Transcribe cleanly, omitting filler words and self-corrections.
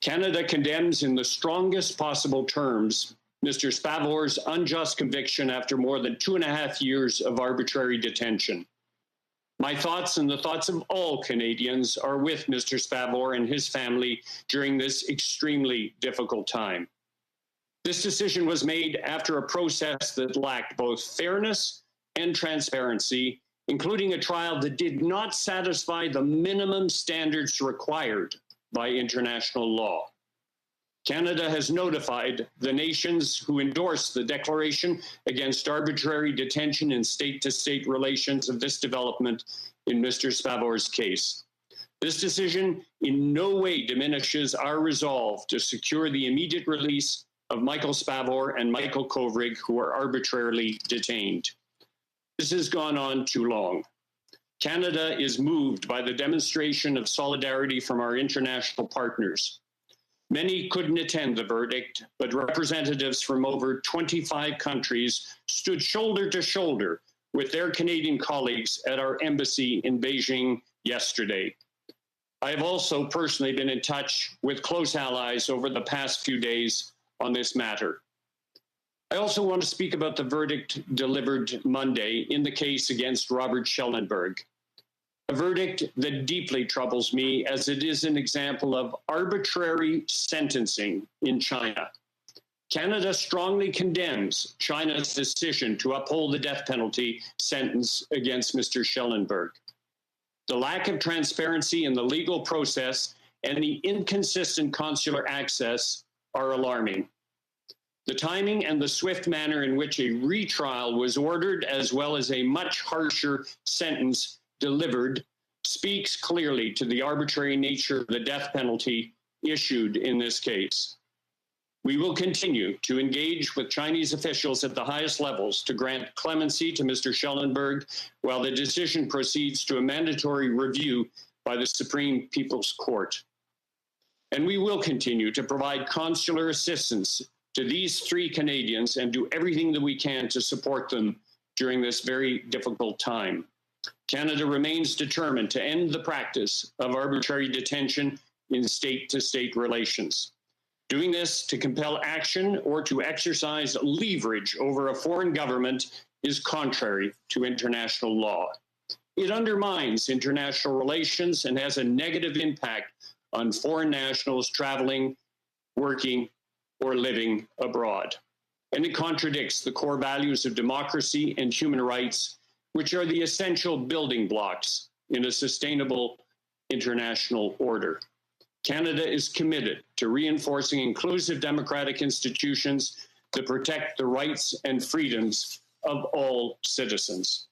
Canada condemns in the strongest possible terms Mr. Spavor's unjust conviction after more than 2.5 years of arbitrary detention. My thoughts and the thoughts of all Canadians are with Mr. Spavor and his family during this extremely difficult time. This decision was made after a process that lacked both fairness and transparency, including a trial that did not satisfy the minimum standards required by international law. Canada has notified the nations who endorsed the declaration against arbitrary detention and state-to-state relations of this development in Mr. Spavor's case. This decision in no way diminishes our resolve to secure the immediate release of Michael Spavor and Michael Kovrig, who are arbitrarily detained. This has gone on too long. Canada is moved by the demonstration of solidarity from our international partners. Many couldn't attend the verdict, but representatives from over 25 countries stood shoulder to shoulder with their Canadian colleagues at our embassy in Beijing yesterday. I have also personally been in touch with close allies over the past few days on this matter. I also want to speak about the verdict delivered Monday in the case against Robert Schellenberg. A verdict that deeply troubles me as it is an example of arbitrary sentencing in China. Canada strongly condemns China's decision to uphold the death penalty sentence against Mr. Schellenberg. The lack of transparency in the legal process and the inconsistent consular access are alarming. The timing and the swift manner in which a retrial was ordered, as well as a much harsher sentence delivered, speaks clearly to the arbitrary nature of the death penalty issued in this case. We will continue to engage with Chinese officials at the highest levels to grant clemency to Mr. Schellenberg while the decision proceeds to a mandatory review by the Supreme People's Court. And we will continue to provide consular assistance to these 3 Canadians and do everything that we can to support them during this very difficult time. Canada remains determined to end the practice of arbitrary detention in state-to-state relations. Doing this to compel action or to exercise leverage over a foreign government is contrary to international law. It undermines international relations and has a negative impact on foreign nationals traveling, working, or living abroad. And it contradicts the core values of democracy and human rights, which are the essential building blocks in a sustainable international order. Canada is committed to reinforcing inclusive democratic institutions that protect the rights and freedoms of all citizens.